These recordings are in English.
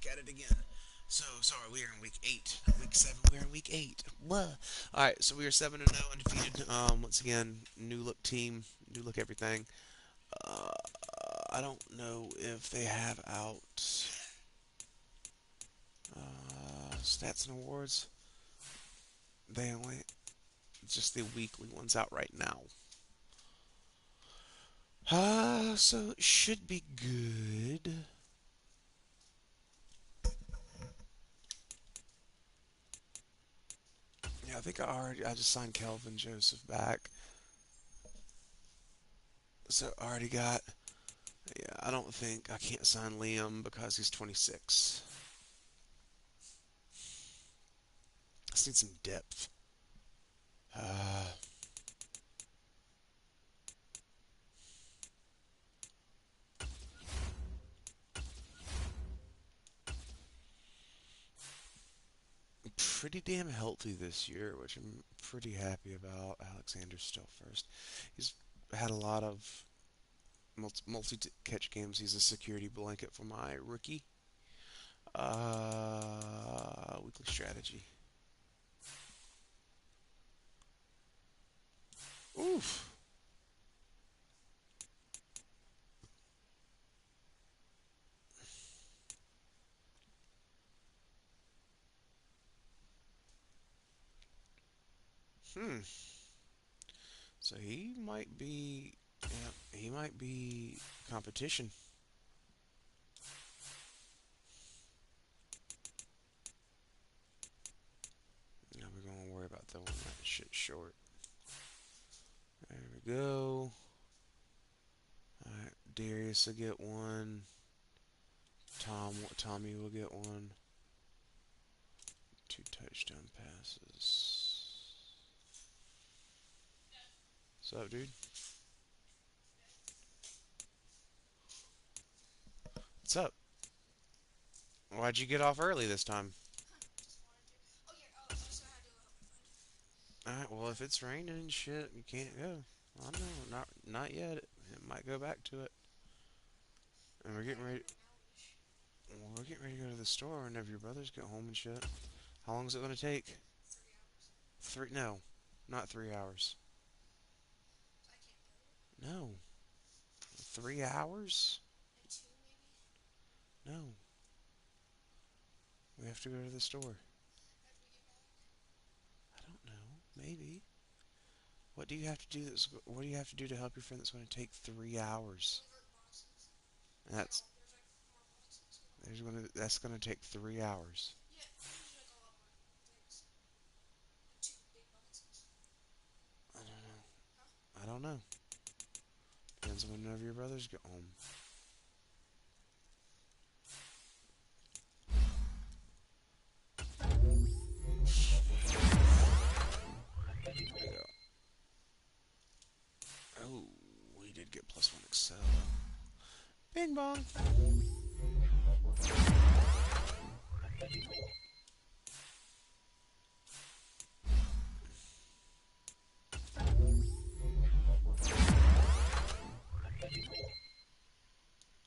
back at it again. So sorry, we are in week 8, not week 7. We're in week 8. Blah. All right, so we are 7-0 undefeated. Once again, new look team, new look everything. Uh, I don't know if they have out stats and awards. They only just the weekly ones out right now. So it should be good. Yeah, I think I just signed Kelvin Joseph back. So I already got. Yeah, I don't think I can't sign Liam because he's 26. I just need some depth. Uh, Pretty damn healthy this year, which I'm pretty happy about. Alexander's still first. He's had a lot of multi catch games. He's a security blanket for my rookie. Weekly strategy. Oof. Hmm. So he might be. Yeah, he might be competition. Now we're gonna worry about throwing that shit short. There we go. Alright, Darius will get one. Tommy will get one. 2 touchdown passes. What's up, dude? What's up? Why'd you get off early this time? Alright, well if it's raining and shit, you can't go. I know, not yet. It might go back to it. And we're getting ready. Well, we're getting ready to go to the store whenever your brothers get home and shit. How long is it gonna take? Three? No, not 3 hours. No, 3 hours? No, we have to go to the store. I don't know. Maybe. What do you have to do? What do you have to do to help your friend that's going to take 3 hours? And that's going to take 3 hours. I don't know. I don't know. Depends on whenever your brothers get home. There we go. Oh, we did get +1 Excel. Bing bong.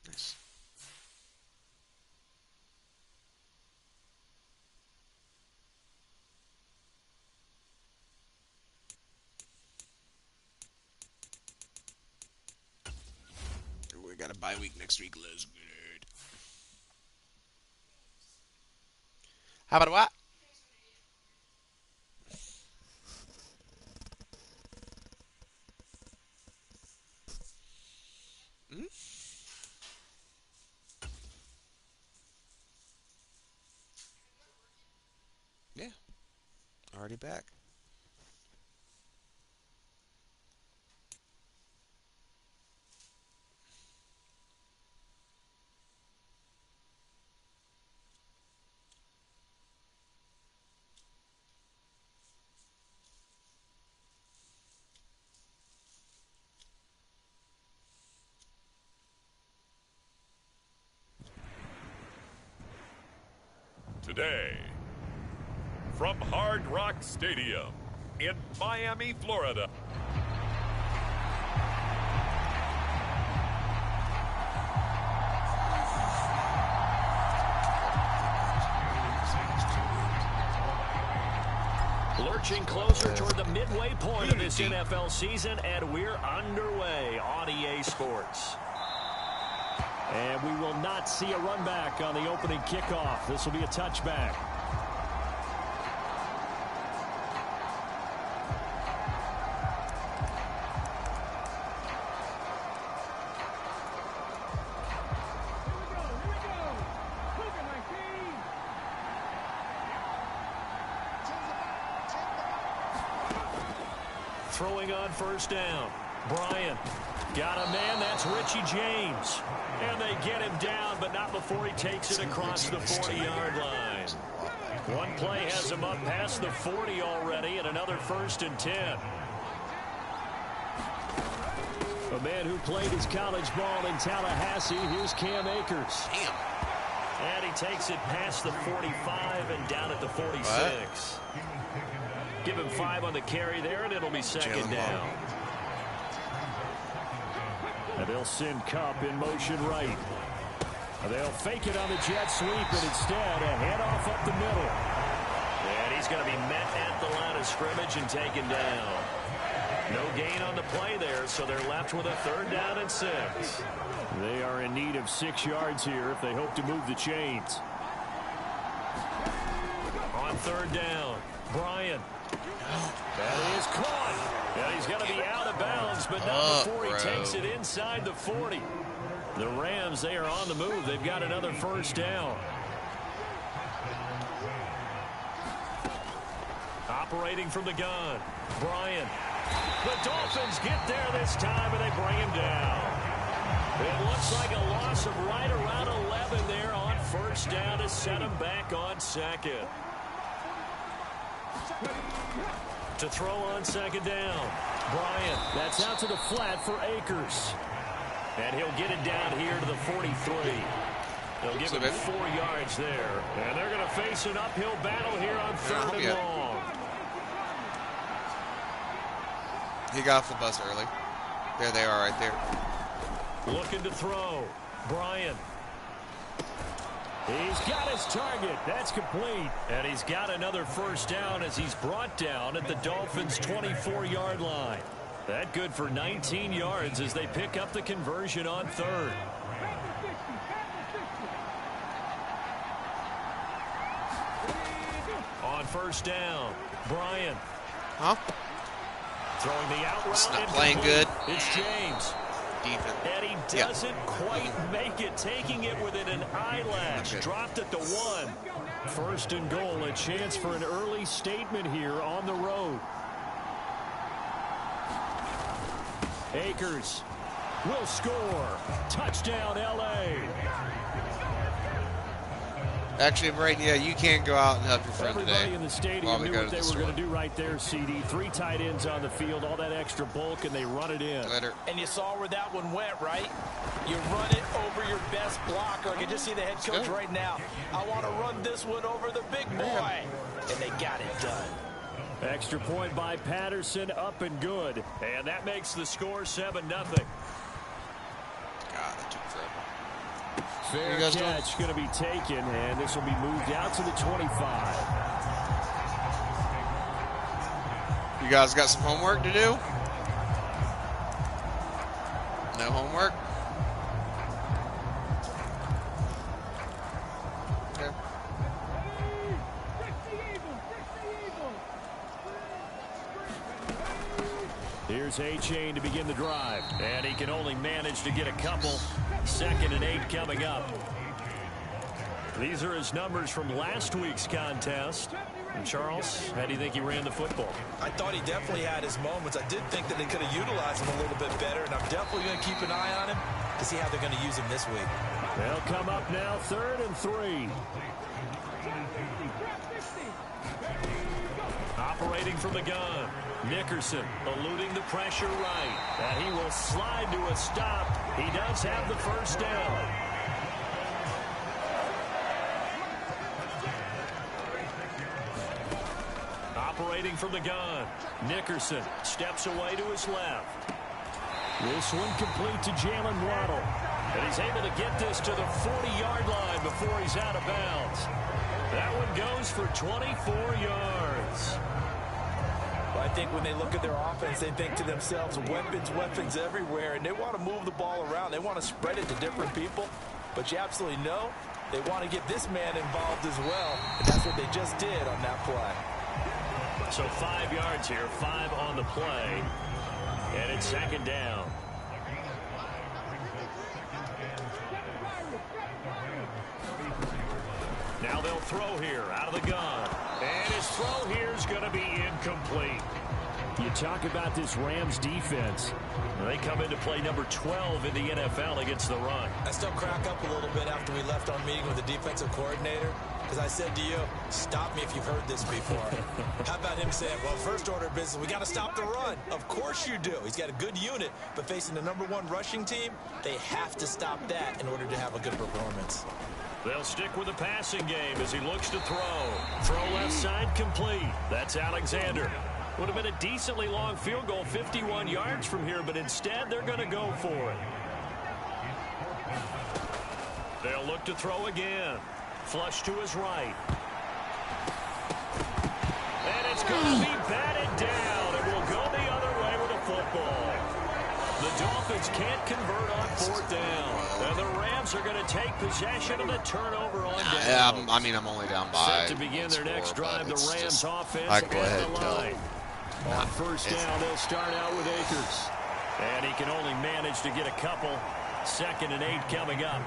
Nice. We got a bye week next week. Let's get it. How about what? Hmm? Yeah, already back. Today, from Hard Rock Stadium in Miami, Florida. Lurching closer toward the midway point of this NFL season, and we're underway on EA Sports. And we will not see a run back on the opening kickoff. This will be a touchback. Throwing on first down. Bryant got a man. That's Richie James. And they get him down, but not before he takes it across the 40-yard line. One play has him up past the 40 already, and another 1st and 10. A man who played his college ball in Tallahassee. Here's Cam Akers. Damn. And he takes it past the 45 and down at the 46. Give him 5 on the carry there, and it'll be 2nd down. And they'll send Kupp in motion right. They'll fake it on the jet sweep, and instead a handoff up the middle. And he's going to be met at the line of scrimmage and taken down. No gain on the play there, so they're left with a 3rd down and 6. They are in need of 6 yards here if they hope to move the chains. On 3rd down, Bryant. That is caught. And he's going to be out of bounds, but not before he takes it inside the 40. The Rams, they are on the move. They've got another 1st down. Operating from the gun, Bryant. The Dolphins get there this time, and they bring him down. It looks like a loss of right around 11 there on 1st down to set him back on 2nd. To throw on 2nd down, Bryant. That's out to the flat for Akers. And he'll get it down here to the 43. They'll give him 4 yards there. And they're going to face an uphill battle here on 3rd and long. He got off the bus early. There they are right there. Looking to throw. Bryant. He's got his target. That's complete. And he's got another 1st down as he's brought down at the Dolphins' 24-yard line. That good for 19 yards as they pick up the conversion on 3rd. On 1st down, Bryant. Throwing the out route. It's not playing good. It's James. Defense. And he doesn't quite make it, taking it within an eyelash. Dropped at the 1. 1st and goal, a chance for an early statement here on the road. Akers will score. Touchdown, L.A. Actually, Brady, yeah, you can't go out and help your friend Everybody today. In the stadium knew what they were going to do right there, CD. 3 tight ends on the field, all that extra bulk, and they run it in. And you saw where that one went, right? You run it over your best blocker. I can just see the head coach right now. I want to run this one over the big boy. And they got it done. Extra point by Patterson, up and good. And that makes the score 7-0. God, that took forever. Fair catch going to be taken, and this will be moved out to the 25. You guys got some homework to do? No homework? Okay. Here's A-Chain to begin the drive. And he can only manage to get a couple. 2nd and 8 coming up. These are his numbers from last week's contest. And Charles, how do you think he ran the football? I thought he definitely had his moments. I did think that they could have utilized him a little bit better, and I'm definitely going to keep an eye on him to see how they're going to use him this week. They'll come up now 3rd and 3. Operating from the gun. Nickerson eluding the pressure right. And he will slide to a stop. He does have the 1st down. Operating from the gun. Nickerson steps away to his left. This one complete to Jalen Waddle. And he's able to get this to the 40-yard line before he's out of bounds. That one goes for 24 yards. I think when they look at their offense, they think to themselves, weapons everywhere, and they want to move the ball around. They want to spread it to different people, but you absolutely know they want to get this man involved as well, and that's what they just did on that play. So 5 yards here, 5 on the play, and it's second down. Now they'll throw here out of the gun. And his throw here is going to be incomplete. You talk about this Rams defense. They come into play number 12 in the NFL against the run. I still crack up a little bit after we left our meeting with the defensive coordinator, because I said to you, stop me if you've heard this before. How about him saying, well, first order of business, we got to stop the run. Of course you do. He's got a good unit, but facing the #1 rushing team, they have to stop that in order to have a good performance. They'll stick with the passing game as he looks to throw. Throw left side complete. That's Alexander. Would have been a decently long field goal, 51 yards from here, but instead they're going to go for it. They'll look to throw again. Flush to his right. And it's going to be batted down, and will go the other way with a football. The Dolphins can't convert on 4th down. And the Rams are going to take possession of the turnover on down. I mean, I'm only down by. Set to begin their next drive, the Rams offense I go at ahead the line. On 1st down, they'll start out with Akers. And he can only manage to get a couple. 2nd and 8 coming up.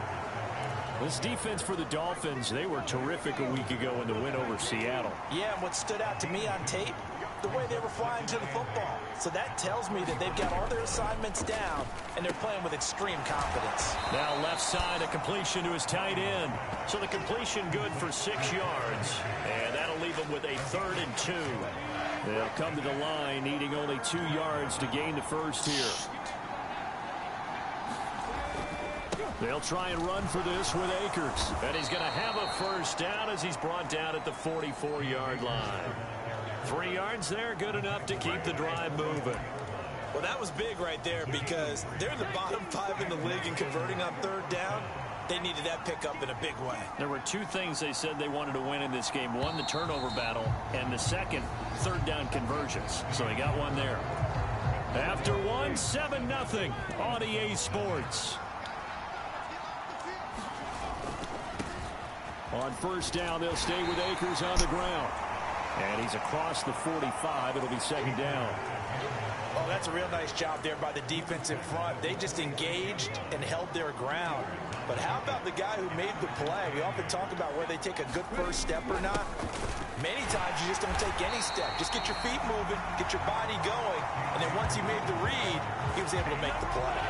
This defense for the Dolphins, they were terrific a week ago in the win over Seattle. Yeah, and what stood out to me on tape, the way they were flying to the football. So that tells me that they've got all their assignments down, and they're playing with extreme confidence. Now left side, a completion to his tight end. So the completion good for 6 yards. And that'll leave them with a 3rd and 2. They'll come to the line, needing only 2 yards to gain the first here. They'll try and run for this with Akers. And he's going to have a 1st down as he's brought down at the 44-yard line. 3 yards there, good enough to keep the drive moving. Well, that was big right there because they're the bottom 5 in the league in converting on 3rd down. They needed that pickup in a big way. There were 2 things they said they wanted to win in this game. One, the turnover battle, and the second, 3rd down conversions. So they got one there. After one, 7-0 on EA Sports. On 1st down, they'll stay with Akers on the ground. And he's across the 45. It'll be 2nd down. Oh, that's a real nice job there by the defense in front. They just engaged and held their ground. But how about the guy who made the play? We often talk about whether they take a good first step or not. Many times you just don't take any step. Just get your feet moving, get your body going, and then once he made the read, he was able to make the play.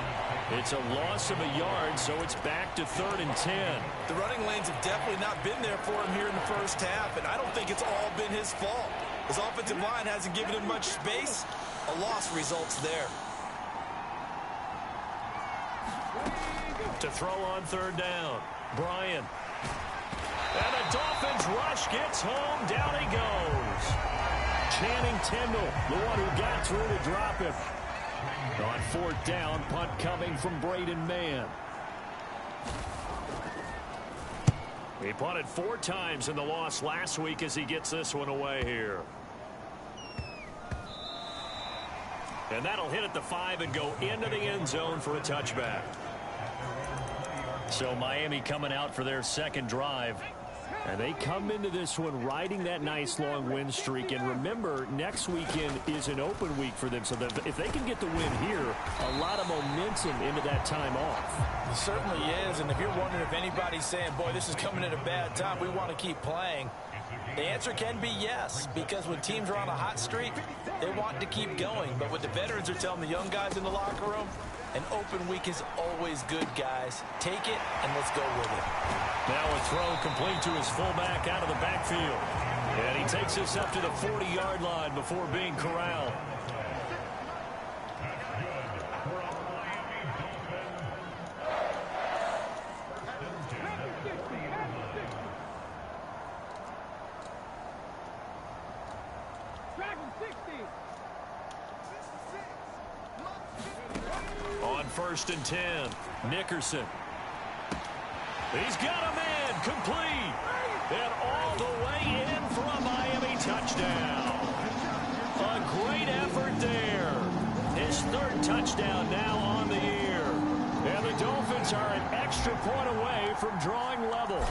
It's a loss of a yard, so it's back to 3rd and 10. The running lanes have definitely not been there for him here in the first half, and I don't think it's all been his fault. His offensive line hasn't given him much space. A loss results there. To throw on 3rd down, Bryant. And the Dolphins rush gets home. Down he goes. Channing Tindall, the one who got through to drop him. On 4th down, punt coming from Braden Mann. He punted 4 times in the loss last week as he gets this one away here. And that'll hit at the 5 and go into the end zone for a touchback. So Miami coming out for their 2nd drive. And they come into this one riding that nice long win streak. And remember, next weekend is an open week for them. So that if they can get the win here, a lot of momentum into that time off. It certainly is. And if you're wondering if anybody's saying, boy, this is coming at a bad time, we want to keep playing, the answer can be yes. Because when teams are on a hot streak, they want to keep going. But what the veterans are telling the young guys in the locker room, an open week is always good, guys. Take it, and let's go with it. Now a throw complete to his fullback out of the backfield. And he takes this up to the 40-yard line before being corralled. On 1st and 10, Nickerson. He's got a man complete. And all the way in for a Miami touchdown. A great effort there. His third touchdown now on the year. And the Dolphins are an extra point away from drawing level.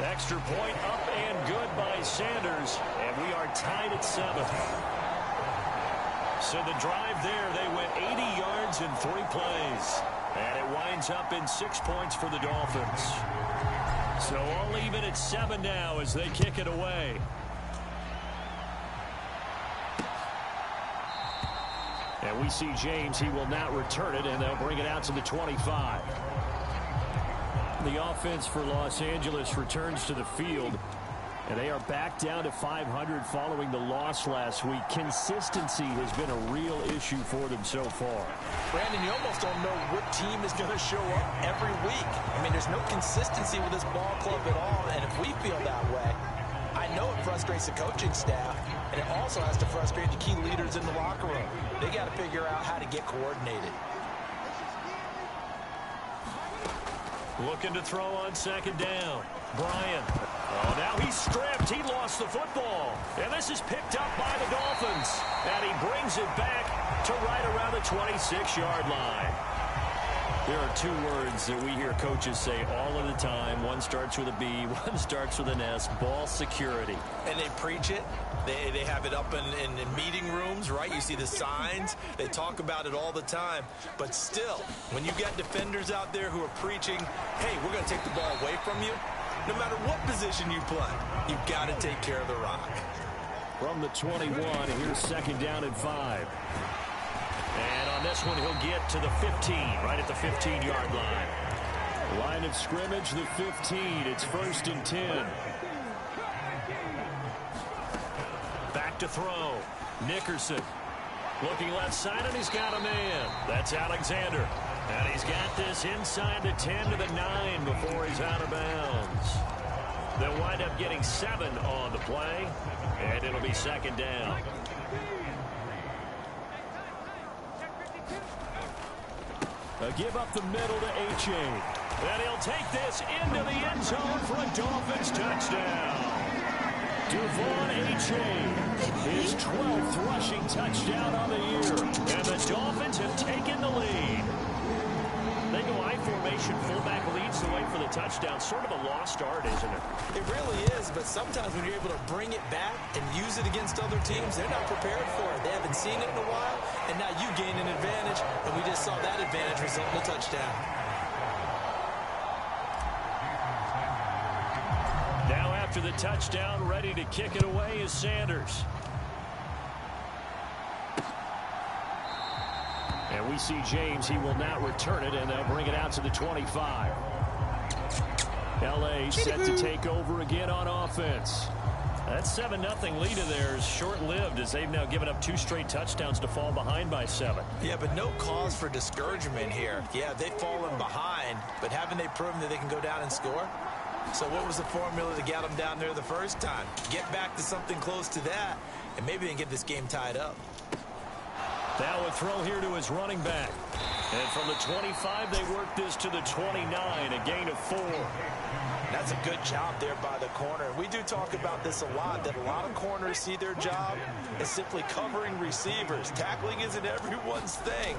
Extra point up and good by Sanders. And we are tied at 7. So the drive there, they went 80 yards in 3 plays. And it winds up in 6 points for the Dolphins. So all even at 7 now as they kick it away. And we see James. He will not return it, and they'll bring it out to the 25. The offense for Los Angeles returns to the field. And they are back down to 500 following the loss last week. Consistency has been a real issue for them so far. Brandon, you almost don't know what team is going to show up every week. I mean, there's no consistency with this ball club at all. And if we feel that way, I know it frustrates the coaching staff. And it also has to frustrate the key leaders in the locker room. They got to figure out how to get coordinated. Looking to throw on second down. Bryant. Oh, now he's stripped. He lost the football. And this is picked up by the Dolphins. And he brings it back to right around the 26-yard line. There are 2 words that we hear coaches say all of the time. One starts with a B, one starts with an S. Ball security. And they preach it. They have it up in meeting rooms, right? You see the signs. They talk about it all the time. But still, when you got defenders out there who are preaching, hey, we're going to take the ball away from you, no matter what position you play, you've got to take care of the rock. From the 21, here's second down and 5. And on this one, he'll get to the 15, right at the 15-yard line. Line of scrimmage, the 15. It's 1st and 10. Back to throw. Nickerson. Looking left side, and he's got a man. That's Alexander. And he's got this inside the 10 to the 9 before he's out of bounds. They'll wind up getting 7 on the play, and it'll be second down. A give up the middle to H.A. And he'll take this into the end zone for a Dolphins touchdown. Duvon H.A. his 12th rushing touchdown on the year. And the Dolphins have taken the lead. They go I formation, fullback leads the way for the touchdown. Sort of a lost art, isn't it? It really is, but sometimes when you're able to bring it back and use it against other teams, they're not prepared for it. They haven't seen it in a while, and now you gain an advantage, and we just saw that advantage result in a touchdown. Now after the touchdown, ready to kick it away is Sanders. And we see James. He will not return it, and they'll bring it out to the 25. L.A. set to take over again on offense. That 7-0 lead of theirs short-lived as they've now given up 2 straight touchdowns to fall behind by 7. Yeah, but no cause for discouragement here. Yeah, they've fallen behind, but haven't they proven that they can go down and score? So what was the formula to get them down there the first time? Get back to something close to that, and maybe they can get this game tied up. Now a throw here to his running back. And from the 25, they work this to the 29, a gain of 4. That's a good job there by the corner. We do talk about this a lot, that a lot of corners see their job as simply covering receivers. Tackling isn't everyone's thing.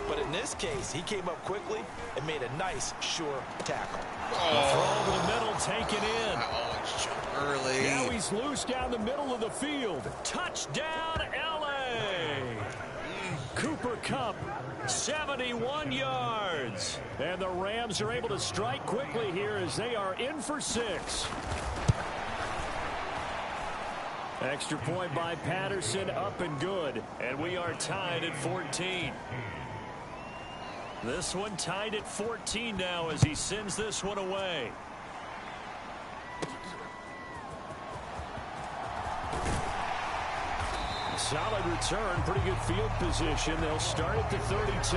But in this case, he came up quickly and made a nice, sure tackle. The throw over the middle, taken in. I always jump early. Now he's loose down the middle of the field. Touchdown, L.A. Cooper Kupp, 71 yards. And the Rams are able to strike quickly here as they are in for 6. Extra point by Patterson, up and good. And we are tied at 14. This one tied at 14 now as he sends this one away. Solid return, pretty good field position. They'll start at the 32.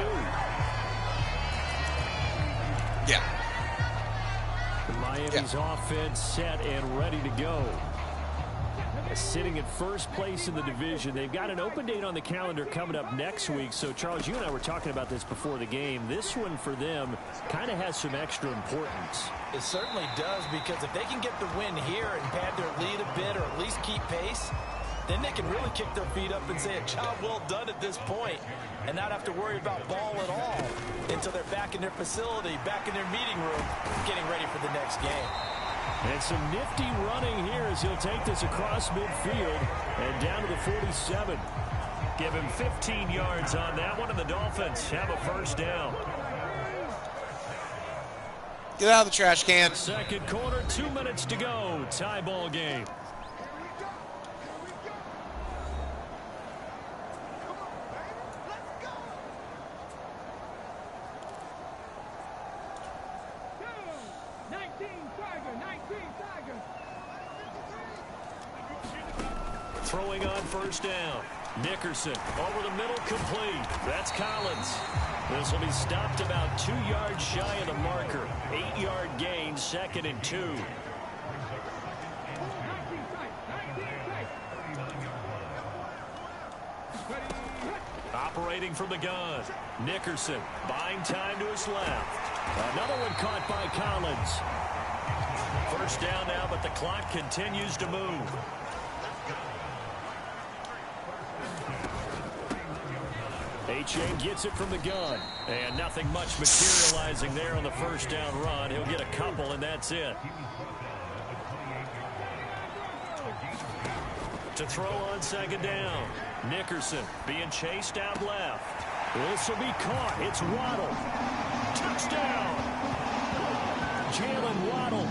Yeah. Miami's offense set and ready to go. Sitting at first place in the division. They've got an open date on the calendar coming up next week. So, Charles, you and I were talking about this before the game. This one for them kind of has some extra importance. It certainly does, because if they can get the win here and pad their lead a bit or at least keep pace, then they can really kick their feet up and say a job well done at this point and not have to worry about ball at all until they're back in their facility, back in their meeting room, getting ready for the next game. And some nifty running here as he'll take this across midfield and down to the 47. Give him 15 yards on that one, and the Dolphins have a first down. Get out of the trash can. Second quarter, 2 minutes to go. Tie ball game. Throwing on first down. Nickerson over the middle, complete. That's Collins. This will be stopped about 2 yards shy of the marker. 8-yard gain, 2nd and 2. Operating from the gun. Nickerson buying time to his left. Another one caught by Collins. First down now, but the clock continues to move. A-Chain gets it from the gun. And nothing much materializing there on the first down run. He'll get a couple, and that's it. To throw on second down. Nickerson being chased out left. This will be caught. It's Waddle. Touchdown! Jalen Waddle,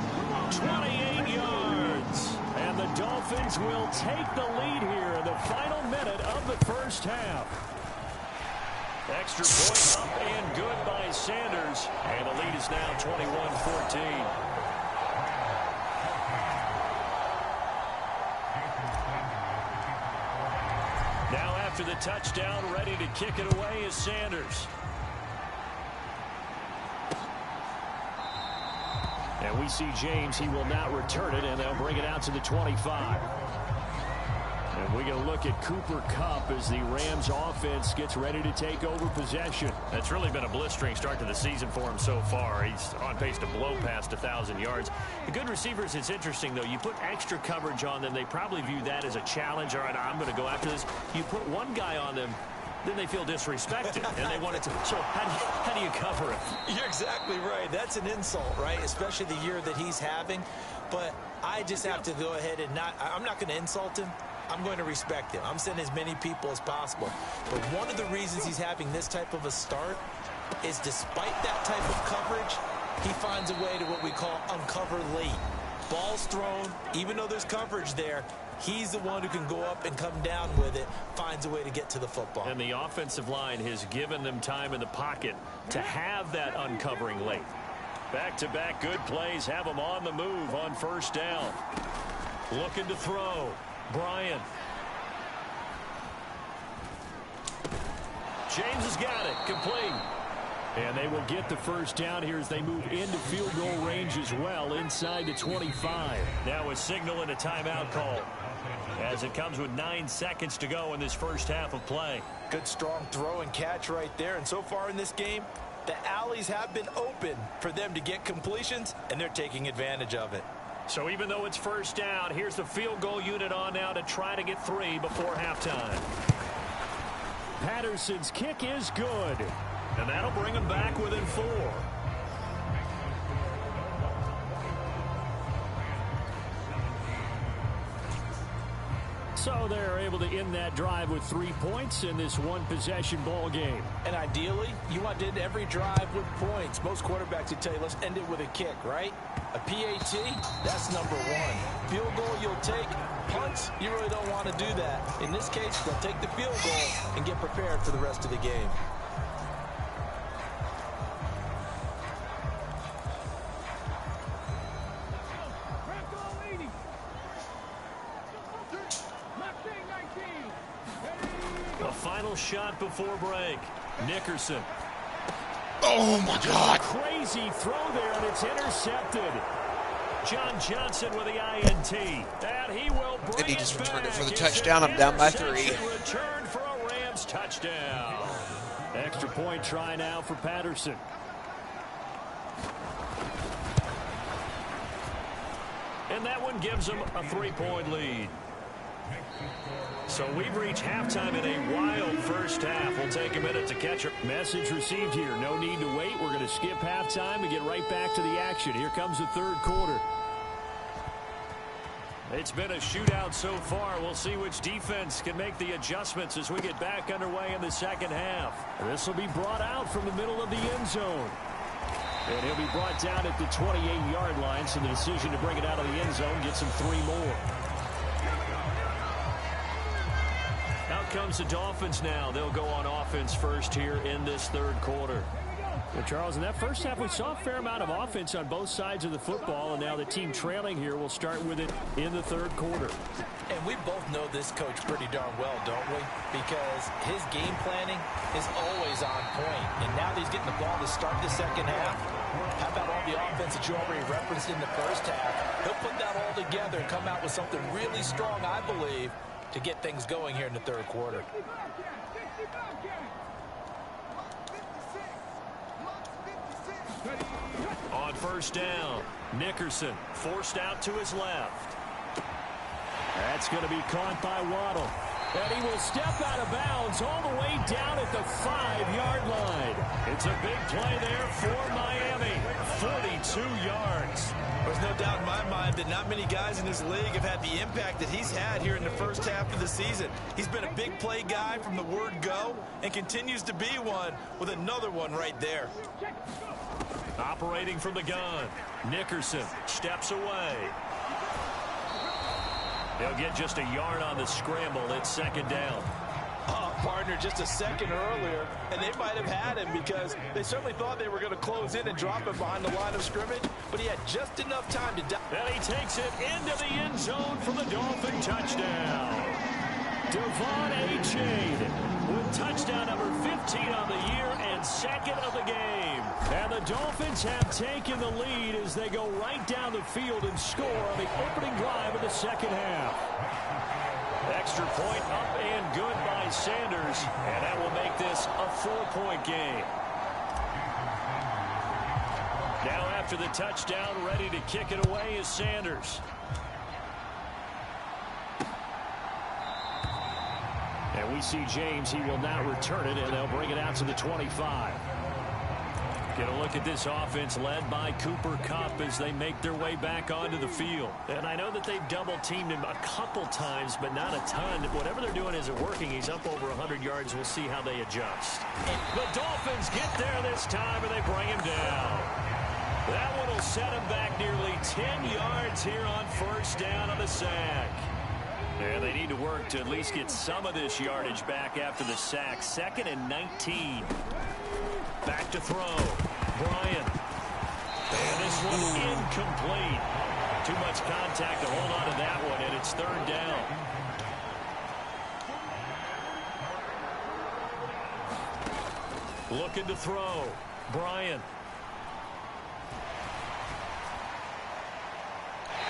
28 yards. And the Dolphins will take the lead here in the final minute of the first half. Extra point up and good by Sanders. And the lead is now 21-14. Now after the touchdown, ready to kick it away is Sanders. And we see James. He will not return it, and they'll bring it out to the 25. And we're going to look at Cooper Kupp as the Rams offense gets ready to take over possession. That's really been a blistering start to the season for him so far. He's on pace to blow past 1,000 yards. The good receivers, it's interesting, though. You put extra coverage on them, they probably view that as a challenge. All right, I'm going to go after this. You put one guy on them, then they feel disrespected, and they want it to. So how do you cover it? You're exactly right. That's an insult, right? Especially the year that he's having. But I just have to go ahead and I'm not going to insult him. I'm going to respect him. I'm sending as many people as possible. But one of the reasons he's having this type of a start is despite that type of coverage, he finds a way to what we call uncover late. Ball's thrown, even though there's coverage there, he's the one who can go up and come down with it, finds a way to get to the football. And the offensive line has given them time in the pocket to have that uncovering late. Back-to-back good plays have them on the move on first down. Looking to throw. Bryant. James has got it. Complete. And they will get the first down here as they move into field goal range as well inside the 25. Now a signal and a timeout call as it comes with 9 seconds to go in this first half of play. Good strong throw and catch right there. And so far in this game, the alleys have been open for them to get completions, and they're taking advantage of it. So even though it's first down, here's the field goal unit on now to try to get 3 before halftime. Patterson's kick is good. And that'll bring them back within 4. So they're able to end that drive with 3 points in this one-possession ball game. And ideally, you want to end every drive with points. Most quarterbacks would tell you, let's end it with a kick, right? A PAT, that's number 1. Field goal you'll take. Punts, you really don't want to do that. In this case, they'll take the field goal and get prepared for the rest of the game. A final shot before break. Nickerson. Oh, my God. Crazy throw there, and it's intercepted. John Johnson with the INT. And he will bring And he just it returned it back. for the It's touchdown. an I'm down by 3. Return for a Rams touchdown. Extra point try now for Patterson. And that one gives them a 3-point lead. So we've reached halftime in a wild first half. We'll take a minute to catch her. Message received here. No need to wait. We're going to skip halftime and get right back to the action. Here comes the third quarter. It's been a shootout so far. We'll see which defense can make the adjustments as we get back underway in the second half. This will be brought out from the middle of the end zone. And he'll be brought down at the 28-yard line, so the decision to bring it out of the end zone gets him 3 more. Out comes the Dolphins now. They'll go on offense first here in this third quarter. Well, Charles, in that first half, we saw a fair amount of offense on both sides of the football, and now the team trailing here will start with it in the third quarter. And we both know this coach pretty darn well, don't we? Because his game planning is always on point. And now that he's getting the ball to start the second half, how about all the offense that you already referenced in the first half? He'll put that all together and come out with something really strong, I believe, to get things going here in the third quarter. On first down, Nickerson forced out to his left. That's going to be caught by Waddle. And he will step out of bounds all the way down at the 5-yard line. It's a big play there for Miami. 42 yards. There's no doubt in my mind that not many guys in this league have had the impact that he's had here in the first half of the season. He's been a big play guy from the word go and continues to be one with another one right there. Operating from the gun, Nickerson steps away. They'll get just a yard on the scramble. It's second down. Partner, just a second earlier, and they might have had him because they certainly thought they were going to close in and drop him behind the line of scrimmage, but he had just enough time to... And he takes it into the end zone for the Dolphin touchdown. Devon A-Chain with touchdown number 15 on the year and second of the game. And the Dolphins have taken the lead as they go right down the field and score on the opening drive of the second half. Extra point up and good by Sanders, and that will make this a 4-point game. Now after the touchdown, ready to kick it away is Sanders. And we see James. He will not return it, and they'll bring it out to the 25. Get a look at this offense led by Cooper Kupp as they make their way back onto the field. And I know that they've double-teamed him a couple times, but not a ton. Whatever they're doing isn't working. He's up over 100 yards. We'll see how they adjust. The Dolphins get there this time, and they bring him down. That one will set him back nearly 10 yards here on first down on the sack. And they need to work to at least get some of this yardage back after the sack. 2nd and 19. Back to throw. Bryant. And this one incomplete. Too much contact to hold on to that one, and it's third down. Looking to throw. Bryant.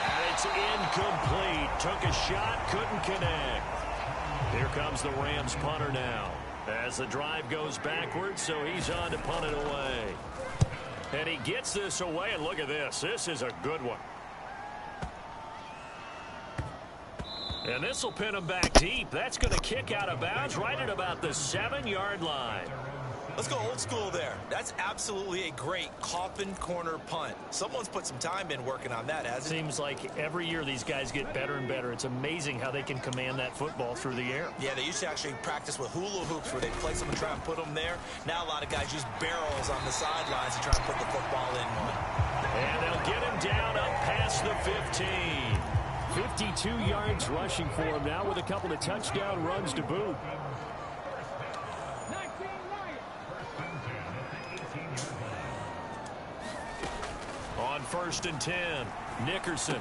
And it's incomplete. Took a shot, couldn't connect. Here comes the Rams punter now. As the drive goes backwards, so he's on to punt it away. And he gets this away, and look at this. This is a good one. And this will pin him back deep. That's going to kick out of bounds right at about the 7-yard line. Let's go old school there. That's absolutely a great coffin corner punt. Someone's put some time in working on that, hasn't it? Seems like every year these guys get better and better. It's amazing how they can command that football through the air. Yeah, they used to actually practice with hula hoops where they place them and try and put them there. Now a lot of guys use barrels on the sidelines to try and put the football in one. And they'll get him down up past the 15. 52 yards rushing for him now with a couple of touchdown runs to boot. On 1st and 10, Nickerson.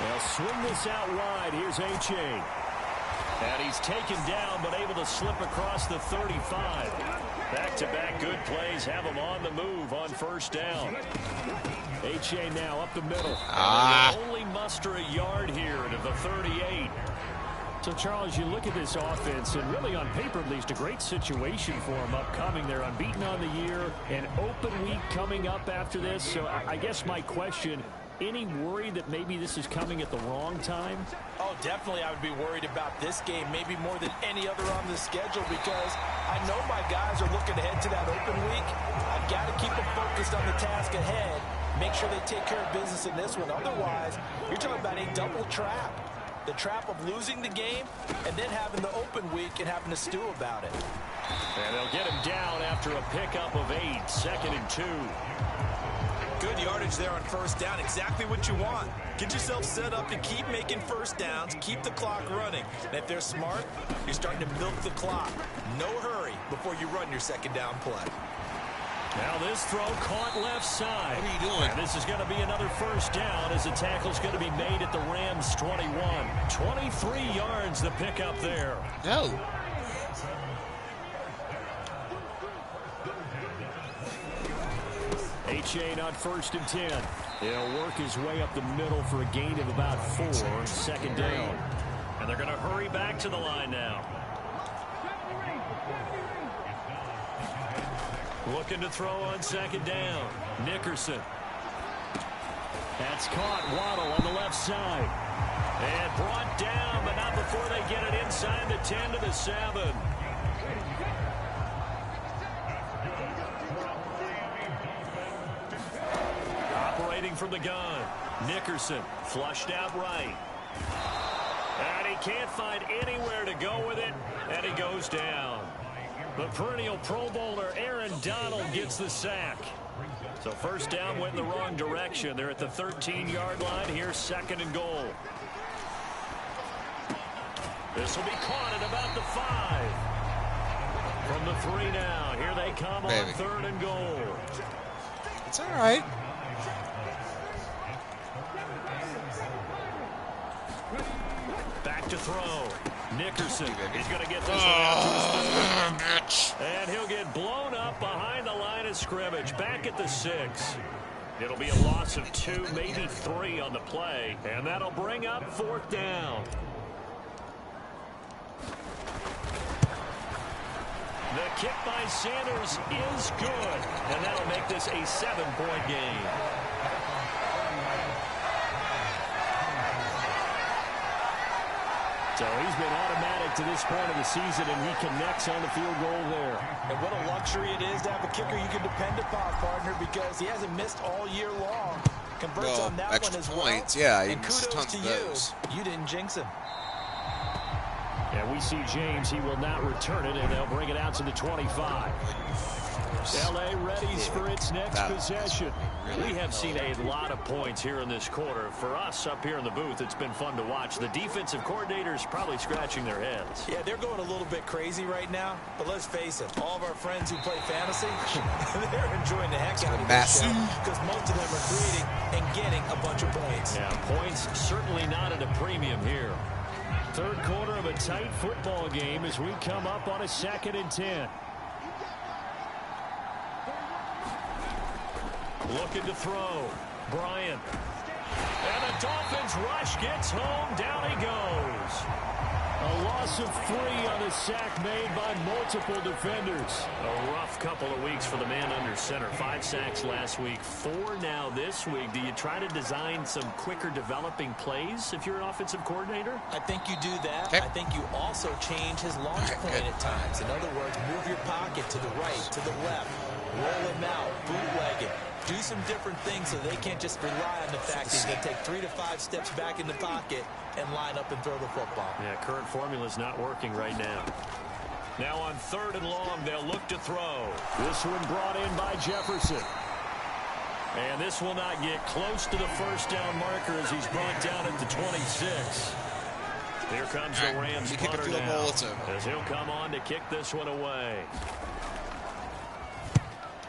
They'll swing this out wide. Here's A-Chain. And he's taken down, but able to slip across the 35. Back-to-back good plays have him on the move on first down. A-Chain now up the middle. Only muster a yard here to the 38. So, Charles, you look at this offense, and really on paper at least, a great situation for them upcoming. They're unbeaten on the year, an open week coming up after this. So I guess my question, any worry that maybe this is coming at the wrong time? Oh, definitely I would be worried about this game, maybe more than any other on the schedule, because I know my guys are looking ahead to that open week. I've got to keep them focused on the task ahead, make sure they take care of business in this one. Otherwise, you're talking about a double trap. The trap of losing the game and then having the open week and having to stew about it. And they'll get him down after a pickup of 8, 2nd and 2. Good yardage there on first down. Exactly what you want. Get yourself set up to keep making first downs, keep the clock running. And if they're smart, you're starting to milk the clock. No hurry before you run your second down play. Now this throw caught left side. What are you doing? And this is going to be another first down as the tackle's going to be made at the Rams' 21. 23 yards the pickup there. No. H.A. on 1st and 10. He'll work his way up the middle for a gain of about 4. 2nd down. And they're going to hurry back to the line now. Looking to throw on 2nd down. Nickerson. That's caught. Waddle on the left side. And brought down, but not before they get it inside the 10 to the 7. Operating from the gun. Nickerson flushed out right. And he can't find anywhere to go with it, and he goes down. The perennial Pro Bowler Aaron Donald gets the sack. So first down went in the wrong direction. They're at the 13-yard line. Here's 2nd and goal. This will be caught at about the 5. From the 3 now. Here they come on 3rd and goal. It's all right. Back to throw. Nickerson. He's going to get this one out to his and he'll get blown up behind the line of scrimmage. Back at the 6. It'll be a loss of 2, maybe 3 on the play. And that'll bring up 4th down. The kick by Sanders is good. And that'll make this a 7-point game. So he's been automatic to this point of the season, and he connects on the field goal there. And what a luxury it is to have a kicker you can depend upon, partner, because he hasn't missed all year long. Converts on that one as points, well. Yeah, and kudos to you. You didn't jinx him. And we see James. He will not return it, and they'll bring it out to the 25. L.A. readies for its next possession. We have seen a lot of points here in this quarter. For us up here in the booth, it's been fun to watch. The defensive coordinators probably scratching their heads. Yeah, they're going a little bit crazy right now. But let's face it, all of our friends who play fantasy, they're enjoying the heck out of this show because most of them are creating and getting a bunch of points. Yeah, points certainly not at a premium here. 3rd quarter of a tight football game as we come up on a 2nd and 10. Looking to throw. Bryant. And the Dolphins rush gets home. Down he goes. A loss of 3 on a sack made by multiple defenders. A rough couple of weeks for the man under center. 5 sacks last week, 4 now this week. Do you try to design some quicker developing plays if you're an offensive coordinator? I think you do that. Okay. I think you also change his launch point at times. In other words, move your pocket to the right, to the left. Roll him out, bootleg it. Do some different things so they can't just rely on the fact he's going to take 3 to 5 steps back in the pocket and line up and throw the football. Yeah, current formula is not working right now. Now on 3rd and long, they'll look to throw. This one brought in by Jefferson. And this will not get close to the first down marker as he's brought down at the 26. Here comes the Rams punter now as he'll come on to kick this one away.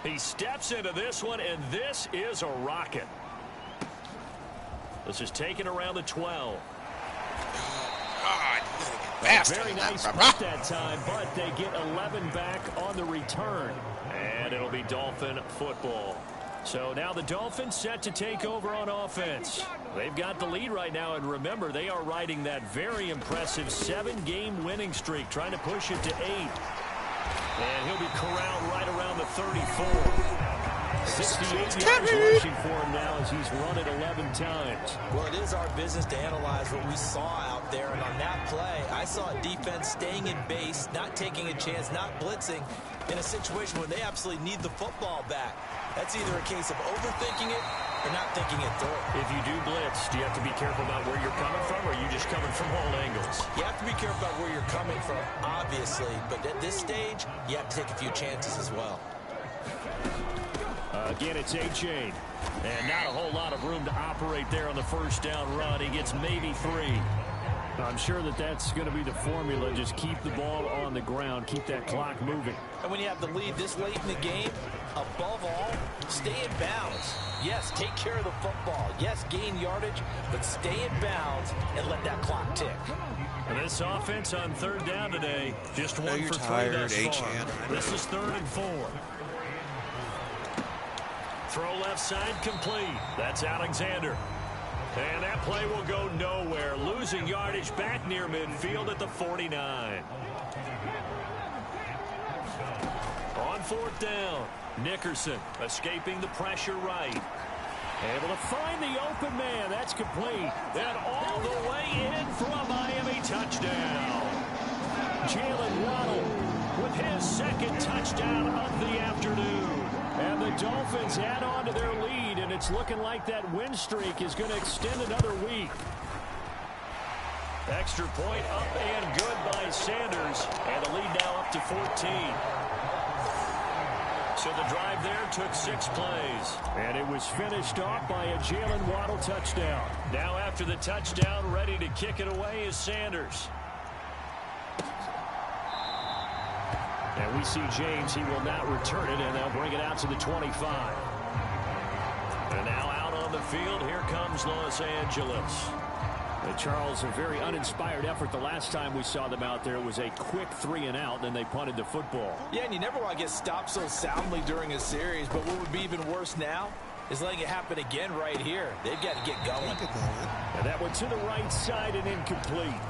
He steps into this one, and this is a rocket. This is taken around the 12. Very nice punt that time, but they get 11 back on the return. And it'll be Dolphin football. So now the Dolphins set to take over on offense. They've got the lead right now, and remember, they are riding that very impressive 7-game winning streak, trying to push it to 8. And he'll be corralled right around the 34. 68 yards rushing for him now as he's run it 11 times. Well, it is our business to analyze what we saw out there, and on that play, I saw a defense staying in base, not taking a chance, not blitzing, in a situation where they absolutely need the football back. That's either a case of overthinking it or not thinking it through. If you do blitz, do you have to be careful about where you're coming from, or are you just coming from all angles? You have to be careful about where you're coming from, obviously, but at this stage, you have to take a few chances as well. Again, it's A-Chain. And not a whole lot of room to operate there on the first down run. He gets maybe 3. I'm sure that that's going to be the formula. Just keep the ball on the ground. Keep that clock moving. And when you have the lead this late in the game, above all, stay in bounds. Yes, take care of the football. Yes, gain yardage, but stay in bounds and let that clock tick. And this offense on third down today, just 1 for 3 tired, thus far. This is 3rd and 4. Throw left side complete. That's Alexander. And that play will go nowhere. Losing yardage back near midfield at the 49. On 4th down, Nickerson escaping the pressure right. Able to find the open man. That's complete. And all the way in for a Miami touchdown. Jalen Waddle with his 2nd touchdown of the afternoon. And the Dolphins add on to their lead, and it's looking like that win streak is going to extend another week. Extra point up and good by Sanders, and the lead now up to 14. So the drive there took 6 plays. And it was finished off by a Jalen Waddle touchdown. Now after the touchdown, ready to kick it away is Sanders. And we see James. He will not return it, and they'll bring it out to the 25. And now out on the field, here comes Los Angeles. Charles, a very uninspired effort the last time we saw them out there. It was a quick 3 and out, then they punted the football. Yeah, and you never want to get stopped so soundly during a series, but what would be even worse now is letting it happen again right here. They've got to get going. And that one to the right side and incomplete.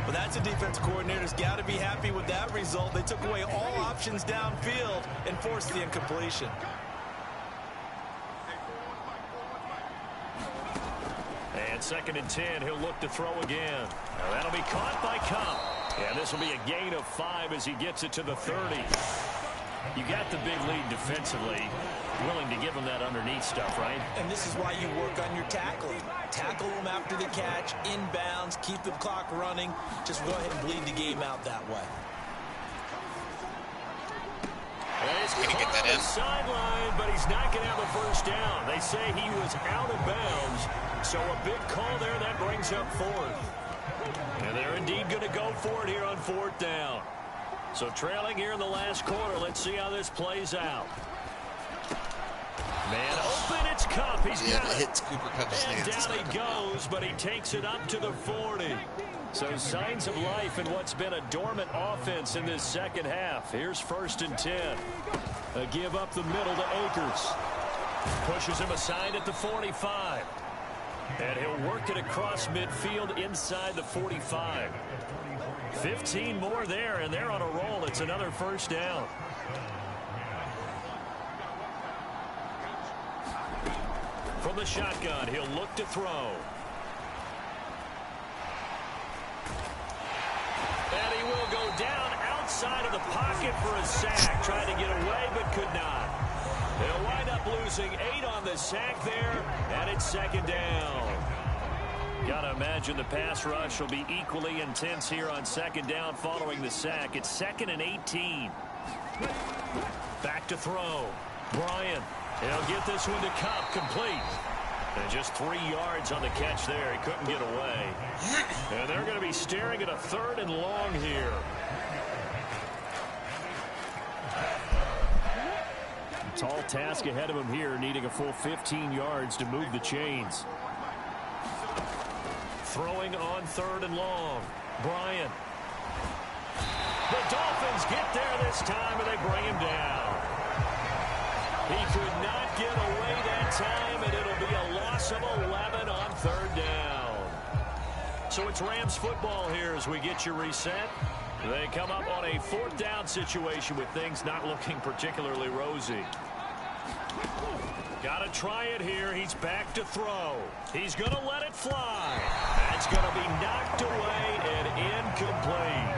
Well, that's a defense coordinator's got to be happy with that result. They took away all options downfield and forced the incompletion. And 2nd and 10, he'll look to throw again. Now that'll be caught by Cobb. And this will be a gain of 5 as he gets it to the 30. You got the big lead defensively. Willing to give him that underneath stuff, right? And this is why you work on your tackling. Tackle them after the catch, inbounds, keep the clock running. Just go ahead and bleed the game out that way. He's caught on the sideline, but he's not going to have a first down. They say he was out of bounds, so a big call there that brings up 4th. And they're indeed going to go for it here on 4th down. So trailing here in the last quarter, let's see how this plays out. Man open, it's Kupp. He's got it. Hits Cooper Kupp's hands. And down he goes, but he takes it up to the 40. So signs of life in what's been a dormant offense in this second half. Here's 1st and 10. A give up the middle to Akers. Pushes him aside at the 45. And he'll work it across midfield inside the 45. 15 more there, and they're on a roll. It's another first down. From the shotgun, he'll look to throw. And he will go down outside of the pocket for a sack. Trying to get away, but could not. They'll wind up losing 8 on the sack there, and it's 2nd down. Gotta imagine the pass rush will be equally intense here on 2nd down following the sack. It's 2nd and 18. Back to throw. Bryant. He'll get this one to Kupp, complete. And just 3 yards on the catch there. He couldn't get away. And they're going to be staring at a 3rd and long here. Tall task ahead of him here, needing a full 15 yards to move the chains. Throwing on 3rd and long. Bryant. The Dolphins get there this time, and they bring him down. He could not get away that time, and it'll be a loss of 11 on 3rd down. So it's Rams football here as we get you reset. They come up on a 4th down situation with things not looking particularly rosy. Got to try it here. He's back to throw. He's going to let it fly. That's going to be knocked away and incomplete.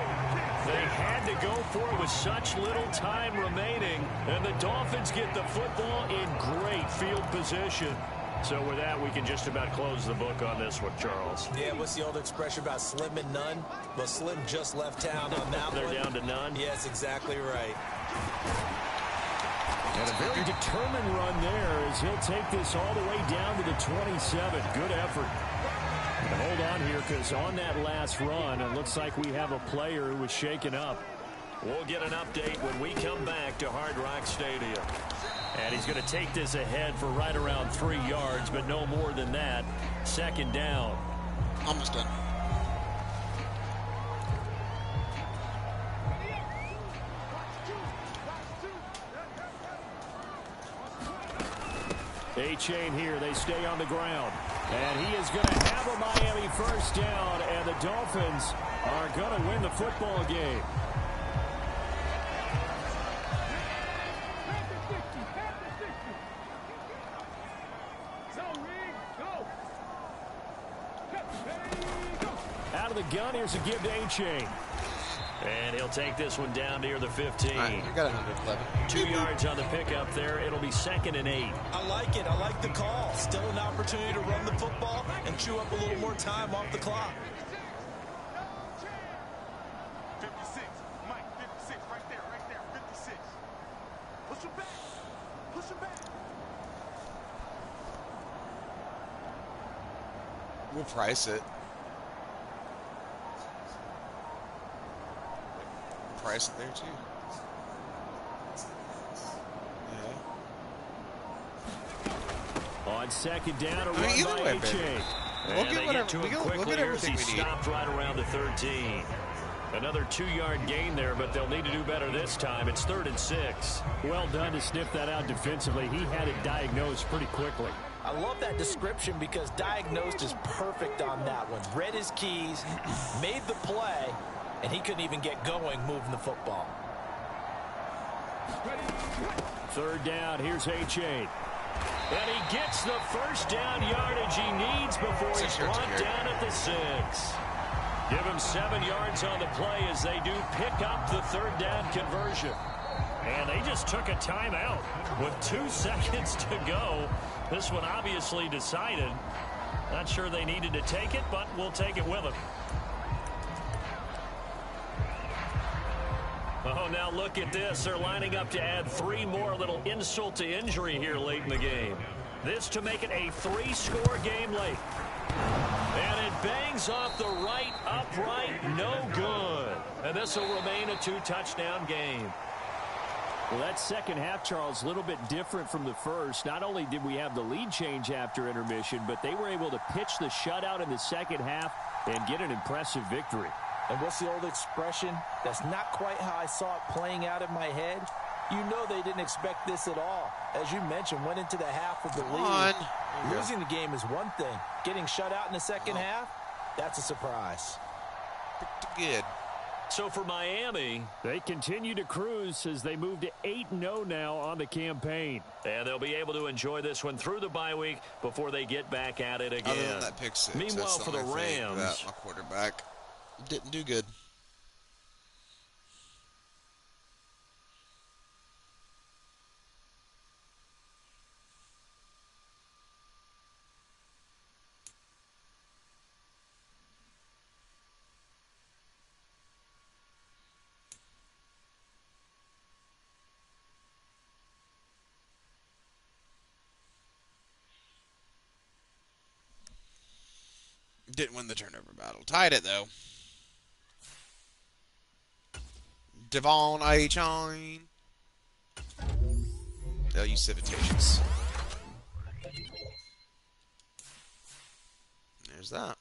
They had to go for it with such little time remaining, and the Dolphins get the football in great field position. So with that, we can just about close the book on this one, Charles. Yeah, what's the old expression about slim and none? Well, Slim just left town on that one. They're down to none? Yes, exactly right. And a very determined run there as he'll take this all the way down to the 27. Good effort. And hold on here, because on that last run, it looks like we have a player who was shaken up. We'll get an update when we come back to Hard Rock Stadium. And he's going to take this ahead for right around 3 yards, but no more than that. Second down. Almost done. A-chain here. They stay on the ground. And he is going to have a Miami first down, and the Dolphins are going to win the football game. Out of the gun, here's a give to A-chain. And he'll take this one down near the 15. All right, you got 111. 2 yards on the pickup there. It'll be 2nd and 8. I like it. I like the call. Still an opportunity to run the football and chew up a little more time off the clock. 56. Mike, 56. Right there. 56. Push him back. Push him back. We'll price it. Price it there too. Yeah. On second down, a I mean, run either by way, A-chain. baby. And We'll they get get whatever. to him We'll quickly get here everything as he we need. stopped right around the 13. Another 2-yard gain there, but they'll need to do better this time. It's 3rd and 6. Well done to sniff that out defensively. He had it diagnosed pretty quickly. I love that description because diagnosed is perfect on that one. Read his keys, made the play, and he couldn't even get going moving the football. 3rd down, here's A-chain. And he gets the first down yardage he needs before he's brought down at the 6. Give him 7 yards on the play as they do pick up the 3rd down conversion. And they just took a timeout with 2 seconds to go. This one obviously decided. Not sure they needed to take it, but we'll take it with them. Oh, now look at this. They're lining up to add 3 more. Little insult to injury here late in the game. This to make it a 3-score game late. And it bangs off the right upright. No good. And this will remain a 2-touchdown game. Well, that second half, Charles, a little bit different from the first. Not only did we have the lead change after intermission, but they were able to pitch the shutout in the second half and get an impressive victory. And what's the old expression? That's not quite how I saw it playing out in my head. You know they didn't expect this at all. As you mentioned, went into the half with the lead. Losing the game is one thing. Getting shut out in the second half, that's a surprise. Pretty good. So for Miami, they continue to cruise as they move to 8-0 now on the campaign. And they'll be able to enjoy this one through the bye week before they get back at it again. Other than that pick six, meanwhile, that's for the only thing Rams, that my quarterback didn't do good. Didn't win the turnover battle. Tied it, though. Devon A-chain. They'll use civitations. There's that.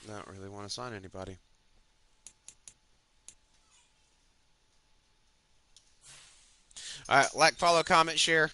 I don't really want to sign anybody. All right, like, follow, comment, share.